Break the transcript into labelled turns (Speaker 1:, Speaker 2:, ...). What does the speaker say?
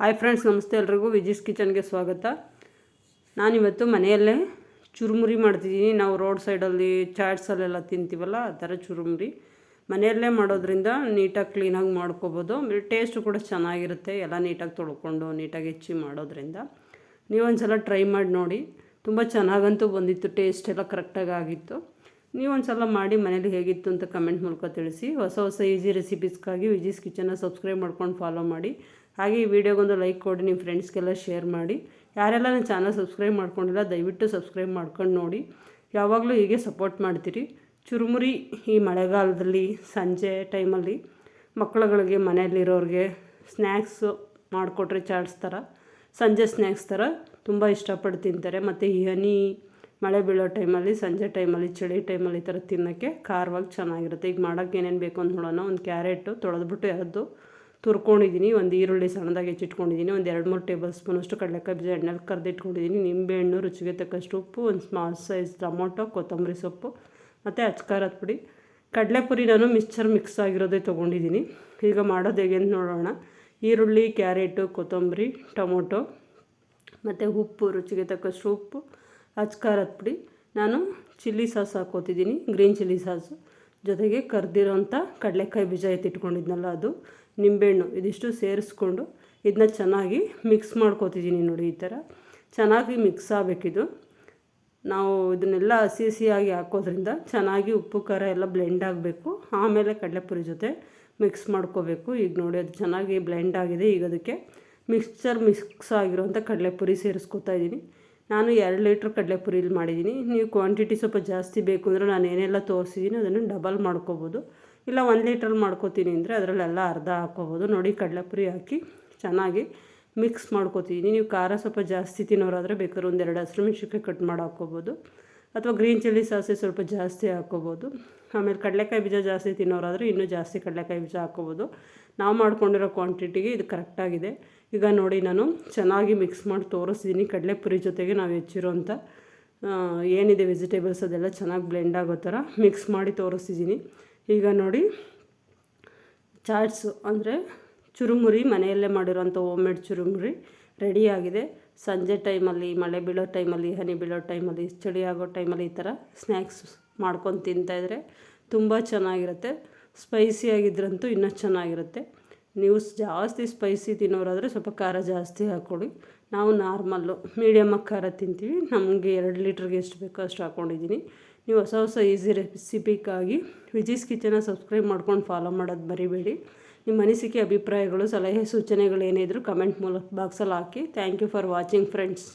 Speaker 1: Hi friends, ನಮಸ್ತೆ ಎಲ್ರಿಗೂ. ವಿಜಿಸ್ ಕಿಚನ್ಗೆ ಸ್ವಾಗತ. ನಾನಿವತ್ತು ಮನೆಯಲ್ಲೇ ಚುರುಮುರಿ ಮಾಡ್ತಿದ್ದೀನಿ. ನಾವು ರೋಡ್ ಸೈಡಲ್ಲಿ ಚಾಟ್ಸಲ್ಲೆಲ್ಲ ತಿಂತೀವಲ್ಲ, ಆ ಥರ ಚುರುಮುರಿ ಮನೆಯಲ್ಲೇ ಮಾಡೋದ್ರಿಂದ ನೀಟಾಗಿ ಕ್ಲೀನಾಗಿ ಮಾಡ್ಕೋಬೋದು. ಟೇಸ್ಟು ಕೂಡ ಚೆನ್ನಾಗಿರುತ್ತೆ. ಎಲ್ಲ ನೀಟಾಗಿ ತೊಳ್ಕೊಂಡು ನೀಟಾಗಿ ಹೆಚ್ಚಿ ಮಾಡೋದ್ರಿಂದ ನೀವೊಂದು ಸಲ ಟ್ರೈ ಮಾಡಿ ನೋಡಿ. ತುಂಬ ಚೆನ್ನಾಗಂತೂ ಬಂದಿತ್ತು, ಟೇಸ್ಟ್ ಎಲ್ಲ ಕರೆಕ್ಟಾಗಿ ಆಗಿತ್ತು. ನೀವೊಂದು ಸಲ ಮಾಡಿ ಮನೇಲಿ ಹೇಗಿತ್ತು ಅಂತ ಕಮೆಂಟ್ ಮೂಲಕ ತಿಳಿಸಿ. ಹೊಸ ಹೊಸ ಈಸಿ ರೆಸಿಪೀಸ್ಗಾಗಿ ವಿಜಿಸ್ ಕಿಚನ್ನ ಸಬ್ಸ್ಕ್ರೈಬ್ ಮಾಡ್ಕೊಂಡು ಫಾಲೋ ಮಾಡಿ. ಹಾಗೆ ಈ ವಿಡಿಯೋಗೊಂದು ಲೈಕ್ ಕೊಡಿ, ನಿಮ್ಮ ಫ್ರೆಂಡ್ಸ್ಗೆಲ್ಲ ಶೇರ್ ಮಾಡಿ. ಯಾರೆಲ್ಲ ನನ್ನ ಚಾನಲ್ ಸಬ್ಸ್ಕ್ರೈಬ್ ಮಾಡ್ಕೊಂಡಿಲ್ಲ ದಯವಿಟ್ಟು ಸಬ್ಸ್ಕ್ರೈಬ್ ಮಾಡ್ಕೊಂಡು ನೋಡಿ. ಯಾವಾಗಲೂ ಹೀಗೆ ಸಪೋರ್ಟ್ ಮಾಡ್ತೀರಿ. ಚುರುಮುರಿ ಈ ಮಳೆಗಾಲದಲ್ಲಿ ಸಂಜೆ ಟೈಮಲ್ಲಿ ಮಕ್ಕಳುಗಳಿಗೆ, ಮನೆಯಲ್ಲಿರೋರಿಗೆ ಸ್ನ್ಯಾಕ್ಸು ಮಾಡಿಕೊಟ್ರೆ ಚಾಟ್ಸ್ ಥರ, ಸಂಜೆ ಸ್ನ್ಯಾಕ್ಸ್ ಥರ ತುಂಬ ಇಷ್ಟಪಟ್ಟು ತಿಂತಾರೆ. ಮತ್ತು ಈ ಹನಿ ಮಳೆ ಬೀಳೋ ಟೈಮಲ್ಲಿ, ಸಂಜೆ ಟೈಮಲ್ಲಿ, ಚಳಿ ಟೈಮಲ್ಲಿ ಈ ಥರ ತಿನ್ನೋಕ್ಕೆ ಖಾರವಾಗಿ ಚೆನ್ನಾಗಿರುತ್ತೆ. ಈಗ ಮಾಡೋಕ್ಕೆ ಏನೇನು ಬೇಕು ಅಂತ ನೋಡೋಣ. ಒಂದು ಕ್ಯಾರೆಟು ತೊಳೆದ್ಬಿಟ್ಟು ಎದ್ದು ತುರ್ಕೊಂಡಿದ್ದೀನಿ. ಒಂದು ಈರುಳ್ಳಿ ಸಣ್ಣದಾಗಿ ಹೆಚ್ಚಿಟ್ಕೊಂಡಿದ್ದೀನಿ. ಒಂದು 2-3 ಟೇಬಲ್ ಸ್ಪೂನಷ್ಟು ಕಡಲೆಕಾಯಿ ಬೀಜ ಎಣ್ಣೆಲಿ ಕರೆದಿಟ್ಕೊಂಡಿದ್ದೀನಿ. ನಿಂಬೆಹಣ್ಣು, ರುಚಿಗೆ ತಕ್ಕಷ್ಟು ಉಪ್ಪು, ಒಂದು ಸ್ಮಾಲ್ ಸೈಜ್ ಟೊಮೊಟೊ, ಕೊತ್ತಂಬರಿ ಸೊಪ್ಪು ಮತ್ತು ಅಚ್ಕಾರದ ಪುಡಿ. ಕಡಲೆಪುರಿ ನಾನು ಮಿಕ್ಸ್ ಆಗಿರೋದೇ ತೊಗೊಂಡಿದ್ದೀನಿ. ಈಗ ಮಾಡೋದು ಹೇಗೆ ಅಂತ ನೋಡೋಣ. ಈರುಳ್ಳಿ, ಕ್ಯಾರೆಟು, ಕೊತ್ತಂಬರಿ, ಟೊಮೊಟೊ ಮತ್ತು ಉಪ್ಪು, ರುಚಿಗೆ ತಕ್ಕಷ್ಟು ಉಪ್ಪು, ಅಚ್ಕಾರದ ಪುಡಿ. ನಾನು ಚಿಲ್ಲಿ ಸಾಸ್ ಹಾಕೋತಿದ್ದೀನಿ, ಗ್ರೀನ್ ಚಿಲ್ಲಿ ಸಾಸು. ಜೊತೆಗೆ ಕರೆದಿರೋಂಥ ಕಡಲೆಕಾಯಿ ಬೀಜ ಎತ್ತಿಟ್ಕೊಂಡಿದ್ನಲ್ಲ ಅದು, ನಿಂಬೆಹಣ್ಣು, ಇದಿಷ್ಟು ಸೇರಿಸ್ಕೊಂಡು ಇದನ್ನ ಚೆನ್ನಾಗಿ ಮಿಕ್ಸ್ ಮಾಡ್ಕೋತಿದ್ದೀನಿ. ನೋಡಿ, ಈ ಥರ ಚೆನ್ನಾಗಿ ಮಿಕ್ಸ್ ಆಗಬೇಕಿದು. ನಾವು ಇದನ್ನೆಲ್ಲ ಹಸಿ ಹಸಿಯಾಗಿ ಹಾಕೋದ್ರಿಂದ ಚೆನ್ನಾಗಿ ಉಪ್ಪು ಖಾರ ಎಲ್ಲ ಬ್ಲೆಂಡ್ ಆಗಬೇಕು. ಆಮೇಲೆ ಕಡಲೆಪುರಿ ಜೊತೆ ಮಿಕ್ಸ್ ಮಾಡ್ಕೋಬೇಕು. ಈಗ ನೋಡಿ, ಅದು ಚೆನ್ನಾಗಿ ಬ್ಲೆಂಡ್ ಆಗಿದೆ. ಈಗ ಅದಕ್ಕೆ ಮಿಕ್ಸ್ ಆಗಿರೋಂಥ ಕಡಲೆಪುರಿ ಸೇರಿಸ್ಕೊತಾ ಇದ್ದೀನಿ. ನಾನು 2 ಲೀಟ್ರ್ ಕಡಲೆಪುರಿಲಿ ಮಾಡಿದ್ದೀನಿ. ನೀವು ಕ್ವಾಂಟಿಟಿ ಸ್ವಲ್ಪ ಜಾಸ್ತಿ ಬೇಕು ಅಂದರೆ ನಾನು ಏನೆಲ್ಲ ತೋರಿಸಿದ್ದೀನಿ ಅದನ್ನು ಡಬಲ್ ಮಾಡ್ಕೋಬೋದು. ಇಲ್ಲ 1 ಲೀಟ್ರಲ್ಲಿ ಮಾಡ್ಕೋತೀನಿ ಅಂದರೆ ಅದರಲ್ಲೆಲ್ಲ ಅರ್ಧ ಹಾಕ್ಕೋಬೋದು. ನೋಡಿ, ಕಡಲೆಪುರಿ ಹಾಕಿ ಚೆನ್ನಾಗಿ ಮಿಕ್ಸ್ ಮಾಡ್ಕೋತೀನಿ. ನೀವು ಖಾರ ಸ್ವಲ್ಪ ಜಾಸ್ತಿ ತಿನ್ನೋರಾದರೆ ಬೇಕಾದ್ರೆ 1-2 ಹಸಿಮೆಣ್ಸಿನ್ಕಾಯಿ ಕಟ್ ಮಾಡಿ ಹಾಕ್ಕೋಬೋದು, ಅಥವಾ ಗ್ರೀನ್ ಚಿಲ್ಲಿ ಸಾಸೆ ಸ್ವಲ್ಪ ಜಾಸ್ತಿ ಹಾಕ್ಕೋಬೋದು. ಆಮೇಲೆ ಕಡಲೆಕಾಯಿ ಬೀಜ ಜಾಸ್ತಿ ತಿನ್ನೋರಾದರೆ ಇನ್ನೂ ಜಾಸ್ತಿ ಕಡಲೆಕಾಯಿ ಬೀಜ ಹಾಕ್ಕೋಬೋದು. ನಾವು ಮಾಡ್ಕೊಂಡಿರೋ ಕ್ವಾಂಟಿಟಿಗೆ ಇದು ಕರೆಕ್ಟಾಗಿದೆ. ಈಗ ನೋಡಿ, ನಾನು ಚೆನ್ನಾಗಿ ಮಿಕ್ಸ್ ಮಾಡಿ ತೋರಿಸ್ತೀನಿ. ಕಡಲೆಪುರಿ ಜೊತೆಗೆ ನಾವು ಹೆಚ್ಚಿರೋಂಥ ಏನಿದೆ ವೆಜಿಟೇಬಲ್ಸ್ ಅದೆಲ್ಲ ಚೆನ್ನಾಗಿ ಬ್ಲೆಂಡ್ ಆಗೋ ಥರ ಮಿಕ್ಸ್ ಮಾಡಿ ತೋರಿಸ್ತಿದ್ದೀನಿ. ಈಗ ನೋಡಿ, ಚಾಟ್ಸು ಅಂದರೆ ಚುರುಮುರಿ, ಮನೆಯಲ್ಲೇ ಮಾಡಿರೋಂಥ ಹೋಮ್ಮೇಡ್ ಚುರುಮುರಿ ರೆಡಿಯಾಗಿದೆ. ಸಂಜೆ ಟೈಮಲ್ಲಿ, ಮಳೆ ಬೀಳೋ ಟೈಮಲ್ಲಿ, ಹನಿ ಬೀಳೋ ಟೈಮಲ್ಲಿ, ಚಳಿ ಆಗೋ ಟೈಮಲ್ಲಿ ಈ ಥರ ಸ್ನ್ಯಾಕ್ಸ್ ಮಾಡ್ಕೊಂಡು ತಿಂತಾಯಿದ್ರೆ ತುಂಬ ಚೆನ್ನಾಗಿರುತ್ತೆ. ಸ್ಪೈಸಿಯಾಗಿದ್ರಂತೂ ಇನ್ನೂ ಚೆನ್ನಾಗಿರುತ್ತೆ. ನೀವು ಜಾಸ್ತಿ ಸ್ಪೈಸಿ ತಿನ್ನೋರಾದರೆ ಸ್ವಲ್ಪ ಖಾರ ಜಾಸ್ತಿ ಹಾಕ್ಕೊಳ್ಳಿ. ನಾವು ನಾರ್ಮಲ್ಲು ಮೀಡಿಯಮಾಗಿ ಖಾರ ತಿಂತೀವಿ. ನಮಗೆ 2 ಲೀಟ್ರಿಗೆ ಎಷ್ಟು ಬೇಕೋ ಅಷ್ಟು ಹಾಕ್ಕೊಂಡಿದ್ದೀನಿ. ನೀವು ಹೊಸ ಹೊಸ ಈಸಿ ರೆಸಿಪಿಗಾಗಿ ವಿಜಿಸ್ ಕಿಚನ್ನ ಸಬ್ಸ್ಕ್ರೈಬ್ ಮಾಡ್ಕೊಂಡು ಫಾಲೋ ಮಾಡೋದು ಮರಿಬೇಡಿ. ನಿಮ್ಮ ಅನಿಸಿಕೆ, ಅಭಿಪ್ರಾಯಗಳು, ಸಲಹೆ, ಸೂಚನೆಗಳು ಏನಿದ್ರು ಕಮೆಂಟ್ ಬಾಕ್ಸಲ್ಲಿ ಹಾಕಿ. Thank you for watching friends.